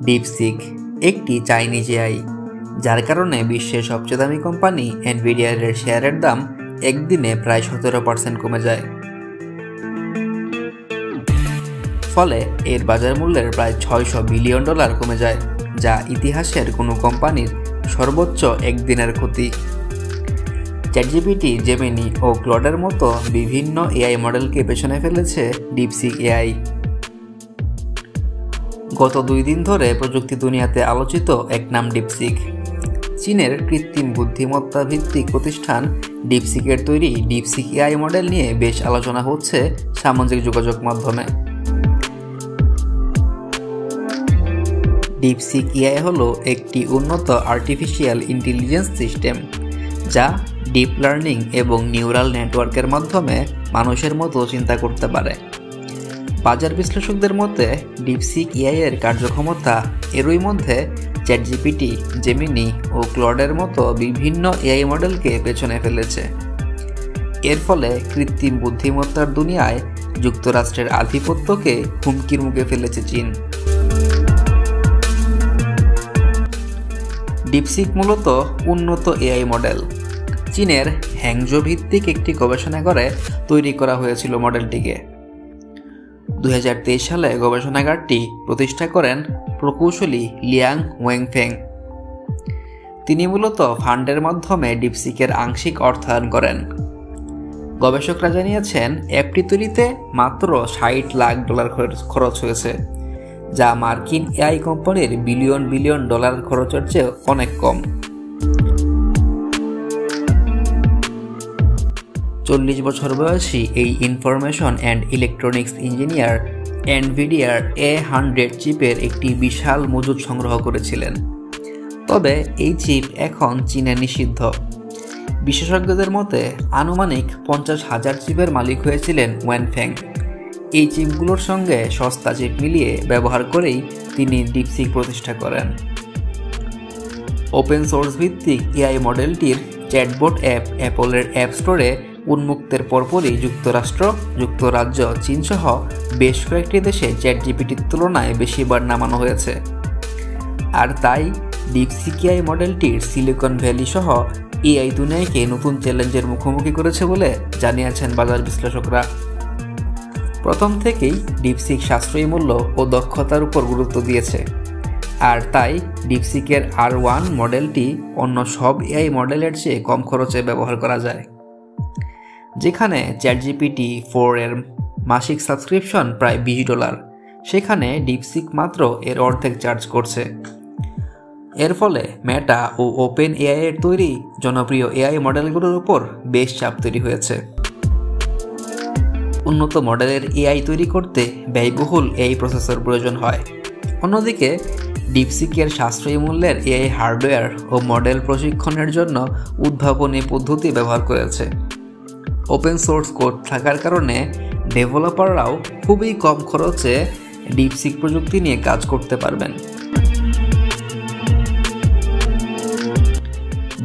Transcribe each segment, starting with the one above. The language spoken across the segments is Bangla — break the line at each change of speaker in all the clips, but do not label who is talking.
ডিপসিক একটি চাইনিজ এআই, যার কারণে বিশ্বের সবচেয়ে দামি কোম্পানি এনভিডিয়ার শেয়ারের দাম একদিনে প্রায় 17% কমে যায়। ফলে এর বাজার মূল্যের প্রায় $600 বিলিয়ন কমে যায়, যা ইতিহাসের কোনো কোম্পানির সর্বোচ্চ একদিনের ক্ষতি। চ্যাটজিপিটি, জেমিনি ও ক্লডের মতো বিভিন্ন এআই মডেলকে পেছনে ফেলেছে ডিপসিক এআই। গত 2 দিন ধরে প্রযুক্তি দুনিয়াতে আলোচিত এক নাম ডিপসিক। চীনের কৃত্রিম বুদ্ধিমত্তা ভিত্তিক প্রতিষ্ঠান ডিপসিকের তৈরি ডিপসিক এআই মডেল নিয়ে বেশ আলোচনা হচ্ছে সামাজিক যোগাযোগ মাধ্যমে। ডিপসিক এআই হলো একটি উন্নত আর্টিফিশিয়াল ইন্টেলিজেন্স সিস্টেম, যা ডিপ লার্নিং এবং নিউরাল নেটওয়ার্কের মাধ্যমে মানুষের মতো চিন্তা করতে পারে। বাজার বিশ্লেষকদের মতে ডিপসিক এআই এর কার্যক্ষমতা এরই মধ্যে চ্যাটজিপিটি, জেমিনি ও ক্লডের মতো বিভিন্ন এআই মডেলকে পেছনে ফেলেছে। এর ফলে কৃত্রিম বুদ্ধিমত্তার দুনিয়ায় যুক্তরাষ্ট্রের আধিপত্যকে হুমকির মুখে ফেলেছে চীন। ডিপসিক মূলত উন্নত এআই মডেল। চীনের হ্যাংজো ভিত্তিক একটি গবেষণাগারে তৈরি করা হয়েছিল মডেলটিকে। 2023 সালে গবেষণাগারটি প্রতিষ্ঠা করেন প্রকৌশলী লিয়াং ওয়েংফেং। তিনি মূলত ফান্ডের মাধ্যমে ডিপসিকের আংশিক অর্থায়ন করেন। গবেষকরা জানিয়েছেন অ্যাপটি তৈরিতে মাত্র $60 লাখ খরচ হয়েছে, যা মার্কিন এআই কোম্পানির বিলিয়ন বিলিয়ন ডলার খরচের চেয়ে অনেক কম। 40 বছর বয়সী এই ইনফরমেশন অ্যান্ড ইলেকট্রনিক্স ইঞ্জিনিয়ার এনভিডিয়ার A100 চিপের একটি বিশাল মজুদ সংগ্রহ করেছিলেন। তবে এই চিপ এখন চীনে নিষিদ্ধ। বিশেষজ্ঞদের মতে আনুমানিক 50,000 চিপের মালিক হয়েছিলেন ওয়েনফেং। এই চিপগুলোর সঙ্গে সস্তা চিপ মিলিয়ে ব্যবহার করেই তিনি ডিপসিক প্রতিষ্ঠা করেন। ওপেন সোর্স ভিত্তিক এআই মডেলটির চ্যাটবট অ্যাপ অ্যাপলের অ্যাপ স্টোরে উন্মুক্তের পরপরই যুক্তরাষ্ট্র, যুক্তরাজ্য, চীনসহ বেশ কয়েকটি দেশে চ্যাটজিপিটির তুলনায় বেশিবার নামানো হয়েছে। আর তাই ডিপসিক এআই মডেলটির সিলিকন ভ্যালি সহ এআই দুনিয়াকে নতুন চ্যালেঞ্জের মুখোমুখি করেছে বলে জানিয়েছেন বাজার বিশ্লেষকরা। প্রথম থেকেই ডিপসিক সাশ্রয়ী মূল্য ও দক্ষতার উপর গুরুত্ব দিয়েছে। আর তাই ডিপসিকের R1 মডেলটি অন্য সব এআই মডেলের চেয়ে কম খরচে ব্যবহার করা যায়। যেখানে চ্যাটজিপিটি 4 এর মাসিক সাবস্ক্রিপশন প্রায় $20, সেখানে ডিপসিক মাত্র এর অর্ধেক চার্জ করছে। এর ফলে মেটা ও ওপেন এআই এর তৈরি জনপ্রিয় এআই মডেলগুলোর উপর বেশ চাপ তৈরি হয়েছে। উন্নত মডেলের এআই তৈরি করতে ব্যয়বহুল এআই প্রসেসর প্রয়োজন হয়। অন্যদিকে ডিপসিকের সাশ্রয়ী মূল্যের এআই হার্ডওয়্যার ও মডেল প্রশিক্ষণের জন্য উদ্ভাবনী পদ্ধতি ব্যবহার করেছে। ওপেন সোর্স কোড থাকার কারণে ডেভেলপাররাও খুবই কম খরচে ডিপসিক প্রযুক্তি নিয়ে কাজ করতে পারবেন।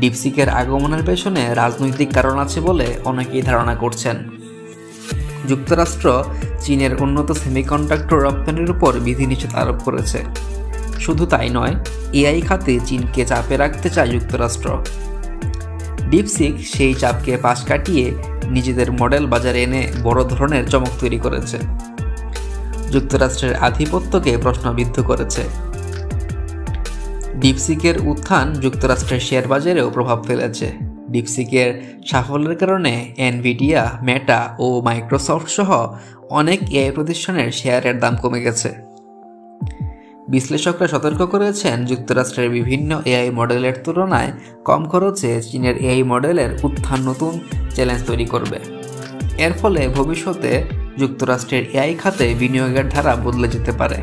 ডিপসিকের আগমনের পেছনে রাজনৈতিক কারণ আছে বলে অনেকেই ধারণা করছেন। যুক্তরাষ্ট্র চীনের উন্নত সেমিকন্ডাক্টর রপ্তানির উপর বিধিনিষেধ আরোপ করেছে। শুধু তাই নয়, এআই খাতে চীনকে চাপে রাখতে চায় যুক্তরাষ্ট্র। ডিপসিক সেই চাপকে পাশ কাটিয়ে নিজেদের মডেল বাজারে এনে বড় ধরনের চমক তৈরি করেছে, যুক্তরাষ্ট্রের আধিপত্যকে প্রশ্নবিদ্ধ করেছে। ডিপসিকের উত্থান যুক্তরাষ্ট্রের শেয়ার বাজারেও প্রভাব ফেলেছে। ডিপসিকের সাফল্যের কারণে এনভিডিয়া, মেটা ও মাইক্রোসফট সহ অনেক এআই প্রতিষ্ঠানের শেয়ারের দাম কমে গেছে। বিশ্লেষকরা সতর্ক করেছেন যুক্তরাষ্ট্রের বিভিন্ন এআই মডেলের তুলনায় কম খরচে চীনের এআই মডেলের উত্থান নতুন চ্যালেঞ্জ তৈরি করবে। এর ফলে ভবিষ্যতে যুক্তরাষ্ট্রের এআই খাতে বিনিয়োগের ধারা বদলে যেতে পারে।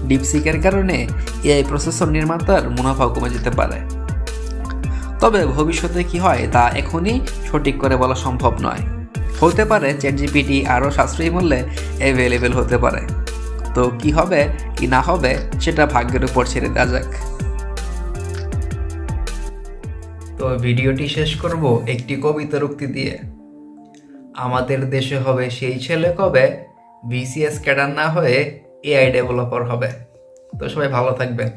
ডিপসিকের কারণে এআই প্রসেসর নির্মাতার মুনাফা কমে যেতে পারে। তবে ভবিষ্যতে কি হয় তা এখনই সঠিক করে বলা সম্ভব নয়। হতে পারে চ্যাটজিপিটি আরও সাশ্রয়ী মূল্যে অ্যাভেলেবেল হতে পারে। তো কি হবে কি না হবে সেটা ভাগ্যের উপর ছেড়ে দেওয়া যাক। তো ভিডিওটি শেষ করব একটি কবিতার উক্তি দিয়ে। আমাদের দেশে হবে সেই ছেলে কবে বিসিএস ক্যাডার না হয়ে এআই ডেভেলপার হবে। তো সবাই ভালো থাকবেন।